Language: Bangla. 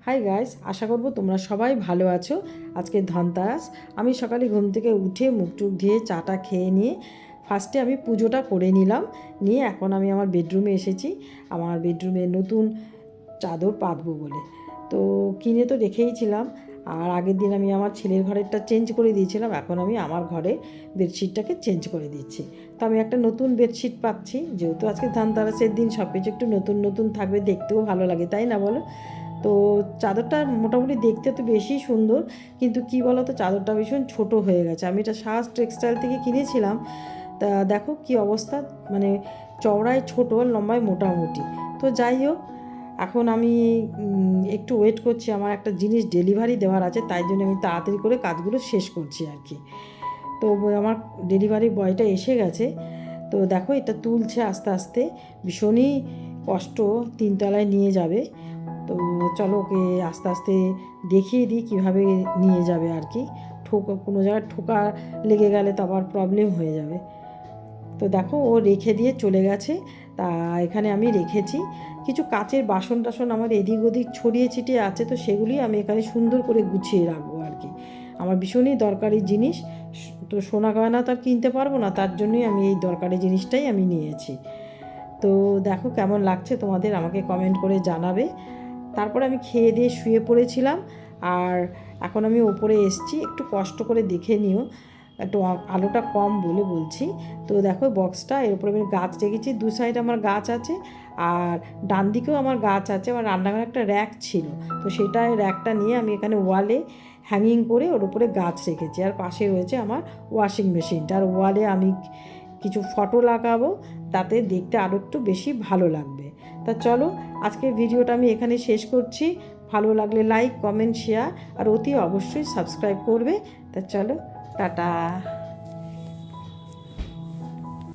হাই গাইস, আশা করব তোমরা সবাই ভালো আছো। আজকে ধনতেরাস। আমি সকালে ঘুম থেকে উঠে মুখ টুক ধুয়ে চাটা খেয়ে নিয়ে ফার্স্টে আমি পুজোটা করে নিলাম। নিয়ে এখন আমি আমার বেডরুমে এসেছি আমার বেডরুমে নতুন চাদর পাতবো বলে। তো কিনে তো রেখেইছিলাম, আর আগের দিন আমি আমার ছেলের ঘরেরটা চেঞ্জ করে দিয়েছিলাম। এখন আমি আমার ঘরে বেডশিটটাকে চেঞ্জ করে দিচ্ছি। তো আমি একটা নতুন বেডশিট পাচ্ছি, যেহেতু আজকে ধনতেরাসের দিন সব কিছু একটু নতুন নতুন থাকবে, দেখতেও ভালো লাগে, তাই না বলো? তো চাদরটা মোটামুটি দেখতে তো বেশি সুন্দর, কিন্তু কি বলো তো, চাদরটা ভীষণ ছোট হয়ে গেছে। আমি এটা সাজ টেক্সটাইল থেকে কিনেছিলাম। তা দেখো কি অবস্থা, মানে চওড়ায় ছোট, লম্বায় মোটামুটি। তো যাই হোক, এখন আমি একটু ওয়েট করছি, আমার একটা জিনিস ডেলিভারি দেওয়ার আছে, তাই জন্য আমি তাড়াতাড়ি করে কাজগুলো শেষ করছি আর কি। তো আমার ডেলিভারি বয়টা এসে গেছে। তো দেখো এটা তুলছে আস্তে আস্তে, ভীষণই কষ্ট, তিনতলায় নিয়ে যাবে। তো চলো ওকে আস্তে আস্তে দেখিয়ে দিই কীভাবে নিয়ে যাবে আর কি। কোনো জায়গায় ঠোকা লেগে গেলে তো আবার প্রবলেম হয়ে যাবে। তো দেখো ও রেখে দিয়ে চলে গেছে। তা এখানে আমি রেখেছি কিছু কাচের বাসন টাসন, আমার এদিক ওদিক ছড়িয়ে ছিটিয়ে আছে, তো সেগুলি আমি এখানে সুন্দর করে গুছিয়ে রাখবো আর কি। আমার ভীষণই দরকারি জিনিস, তো সোনা গয়না তো আর কিনতে পারবো না, তার জন্যই আমি এই দরকারি জিনিসটাই আমি নিয়েছি। তো দেখো কেমন লাগছে তোমাদের, আমাকে কমেন্ট করে জানাবে। তারপরে আমি খেয়ে দিয়ে শুয়ে পড়েছিলাম, আর এখন আমি ওপরে এসেছি। একটু কষ্ট করে দেখে নিও, একটু আলোটা কম বলে বলছি। তো দেখো বক্সটা, এর উপরে আমি গাছ রেখেছি, দু সাইড আমার গাছ আছে, আর ডান দিকেও আমার গাছ আছে। আমার রান্নাঘরে একটা র্যাক ছিল, তো সেটা র্যাকটা নিয়ে আমি এখানে ওয়ালে হ্যাঙ্গিং করে ওর উপরে গাছ রেখেছি। আর পাশে রয়েছে আমার ওয়াশিং মেশিনটা, আর ওয়ালে আমি কিছু ফটো লাগাবো, তাতে দেখতে আরও একটু বেশি ভালো লাগবে। তা চলো, আজকের ভিডিওটা আমি এখানে শেষ করছি। ভালো লাগলে লাইক, কমেন্ট, শেয়ার আর অতি অবশ্যই সাবস্ক্রাইব করবে। তা চলো, টাটা।